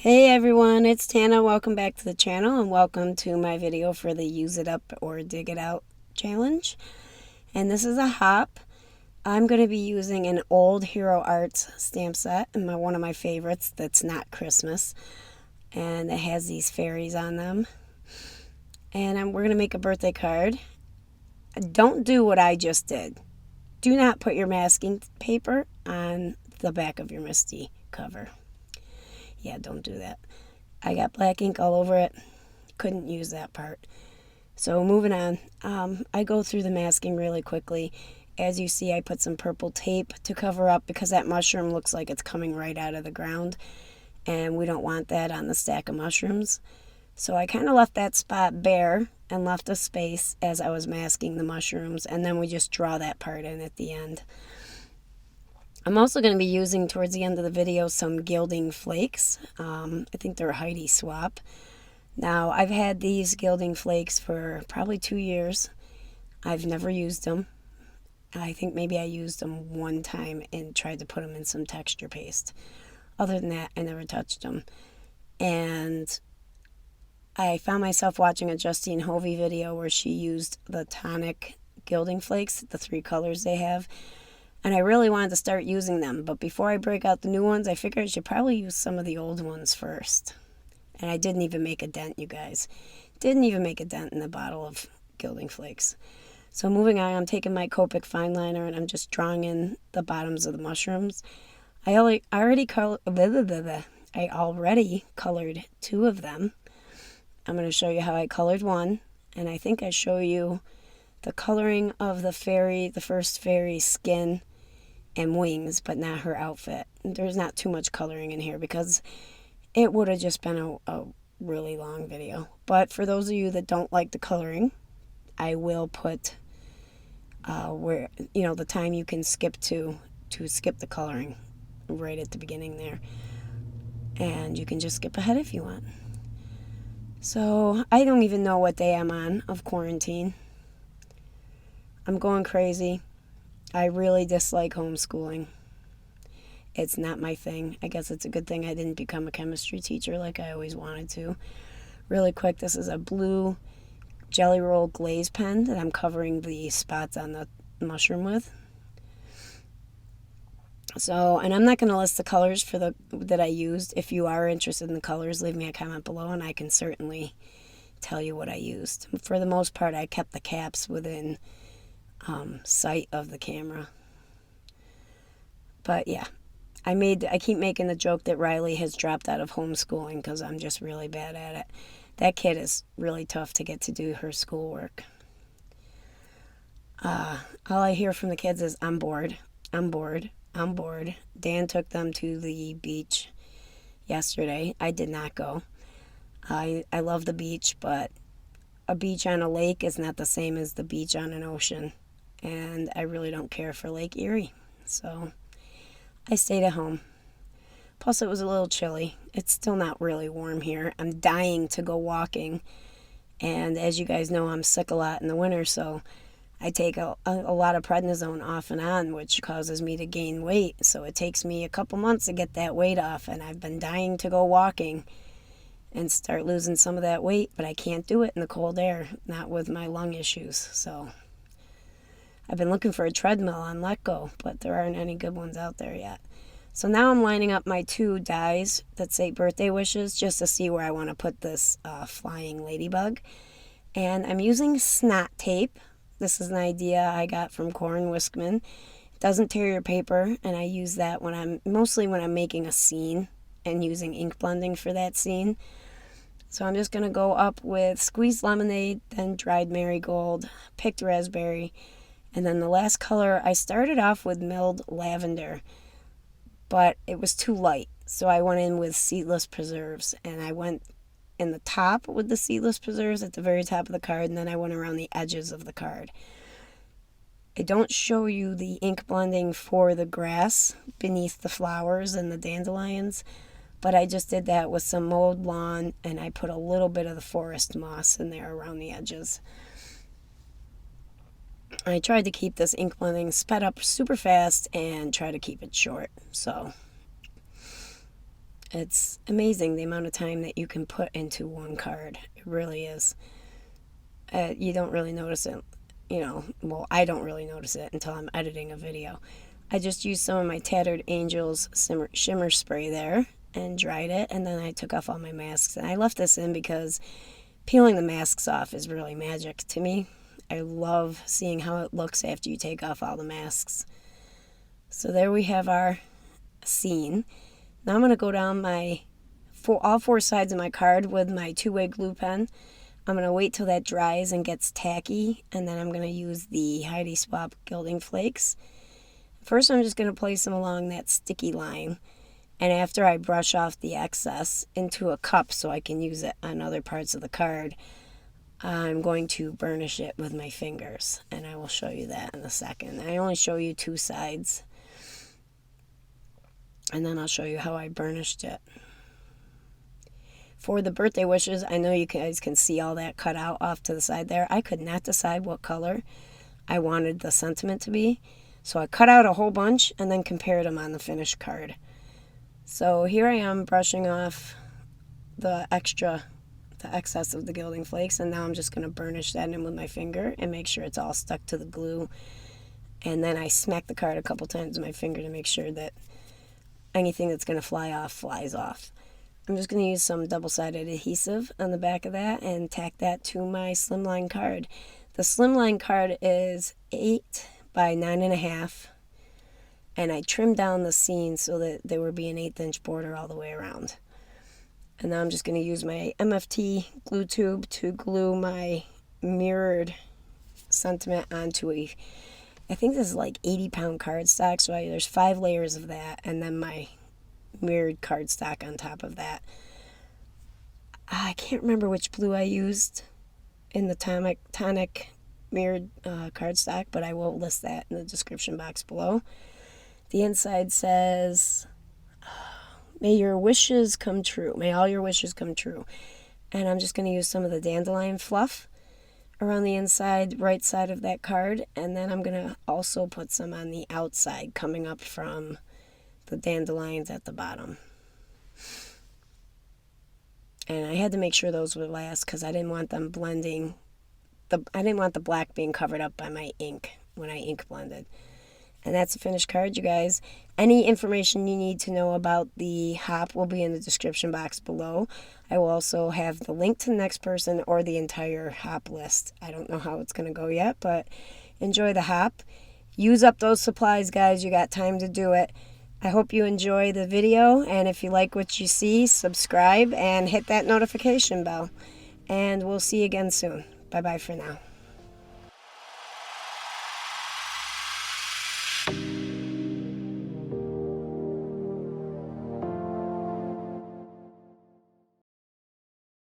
Hey everyone, it's Tana. Welcome back to the channel and welcome to my video for the Use It Up or Dig It Out challenge. And this is a hop. I'm going to be using an old Hero Arts stamp set, and one of my favorites that's not Christmas. And it has these fairies on them. And we're going to make a birthday card. Don't do what I just did. Do not put your masking paper on the back of your MISTI cover. Yeah, don't do that. I got black ink all over it. Couldn't use that part. So moving on. I go through the masking really quickly. As you see, I put some purple tape to cover up because that mushroom looks like it's coming right out of the ground. And we don't want that on the stack of mushrooms. So I kind of left that spot bare and left a space as I was masking the mushrooms. And then we just draw that part in at the end. I'm also going to be using, towards the end of the video, some gilding flakes. I think they're Heidi Swap. Now, I've had these gilding flakes for probably 2 years. I've never used them. I think maybe I used them one time and tried to put them in some texture paste. Other than that, I never touched them. And I found myself watching a Justine Hovey video where she used the tonic gilding flakes, the 3 colors they have. And I really wanted to start using them. But before I break out the new ones, I figured I should probably use some of the old ones first. And I didn't even make a dent, you guys. Didn't even make a dent in the bottle of gilding flakes. So moving on, I'm taking my Copic fine liner and I'm just drawing in the bottoms of the mushrooms. I already colored 2 of them. I'm going to show you how I colored one. And I think I show you the coloring of the first fairy skin and wings, but not her outfit. There's not too much coloring in here because it would have just been a really long video. But for those of you that don't like the coloring, I will put the time you can skip to skip the coloring right at the beginning there. And you can just skip ahead if you want. So I don't even know what day I'm on of quarantine. I'm going crazy. I really dislike homeschooling. It's not my thing. I guess it's a good thing I didn't become a chemistry teacher like I always wanted to. Really quick, this is a blue Jelly Roll glaze pen that I'm covering the spots on the mushroom with. So, and I'm not going to list the colors that I used. If you are interested in the colors, leave me a comment below and I can certainly tell you what I used. For the most part, I kept the caps within sight of the camera. But yeah, I keep making the joke that Riley has dropped out of homeschooling because I'm just really bad at it. That kid is really tough to get to do her schoolwork. All I hear from the kids is, I'm bored, I'm bored, I'm bored. Dan took them to the beach yesterday. I did not go. I love the beach, but a beach on a lake is not the same as the beach on an ocean. And I really don't care for Lake Erie. So I stayed at home. Plus it was a little chilly. It's still not really warm here. I'm dying to go walking. And as you guys know, I'm sick a lot in the winter, so I take a lot of prednisone off and on, which causes me to gain weight. So it takes me a couple months to get that weight off, and I've been dying to go walking and start losing some of that weight, but I can't do it in the cold air, not with my lung issues. So I've been looking for a treadmill on Letgo, but there aren't any good ones out there yet. So now I'm lining up my 2 dies that say birthday wishes just to see where I want to put this flying ladybug. And I'm using snot tape. This is an idea I got from Corin Wiskman. It doesn't tear your paper, and I use that mostly when I'm making a scene and using ink blending for that scene. So I'm just going to go up with squeezed lemonade, then dried marigold, picked raspberry, and then the last color, I started off with milled lavender, but it was too light. So I went in with seedless preserves, and I went in the top with the seedless preserves at the very top of the card, and then I went around the edges of the card. I don't show you the ink blending for the grass beneath the flowers and the dandelions, but I just did that with some mowed lawn, and I put a little bit of the forest moss in there around the edges. I tried to keep this ink blending sped up super fast and try to keep it short. So It's amazing the amount of time that you can put into one card. It really is. You don't really notice it, well, I don't really notice it until I'm editing a video. I just used some of my Tattered Angels shimmer spray there and dried it, and then I took off all my masks. And I left this in because peeling the masks off is really magic to me. I love seeing how it looks after you take off all the masks. So there we have our scene. Now I'm going to go down all four sides of my card with my two-way glue pen. I'm going to wait till that dries and gets tacky, and then I'm going to use the Heidi Swapp Gilding Flakes. First, I'm just going to place them along that sticky line, and after I brush off the excess into a cup so I can use it on other parts of the card, I'm going to burnish it with my fingers, and I will show you that in a second. I only show you two sides, and then I'll show you how I burnished it. For the birthday wishes, I know you guys can see all that cut out off to the side there. I could not decide what color I wanted the sentiment to be, so I cut out a whole bunch and then compared them on the finished card. So here I am brushing off the excess of the gilding flakes, and now I'm just going to burnish that in with my finger and make sure it's all stuck to the glue. And then I smack the card a couple times with my finger to make sure that anything that's going to fly off flies off. I'm just going to use some double-sided adhesive on the back of that and tack that to my slimline card. The slimline card is 8 by 9.5, and I trimmed down the seam so that there would be an 1/8-inch border all the way around. And now I'm just going to use my MFT glue tube to glue my mirrored sentiment onto I think this is like 80-pound cardstock, so there's 5 layers of that, and then my mirrored cardstock on top of that. I can't remember which blue I used in the tonic mirrored cardstock, but I will list that in the description box below. The inside says, "May your wishes come true. May all your wishes come true." And I'm just going to use some of the dandelion fluff around the inside right side of that card, and then I'm going to also put some on the outside coming up from the dandelions at the bottom. And I had to make sure those would last because I didn't want them blending. I didn't want the black being covered up by my ink when I ink blended. And that's the finished card, you guys. Any information you need to know about the hop will be in the description box below. I will also have the link to the next person or the entire hop list. I don't know how it's going to go yet, but enjoy the hop. Use up those supplies, guys. You got time to do it. I hope you enjoy the video, and if you like what you see, subscribe and hit that notification bell. And we'll see you again soon. Bye-bye for now.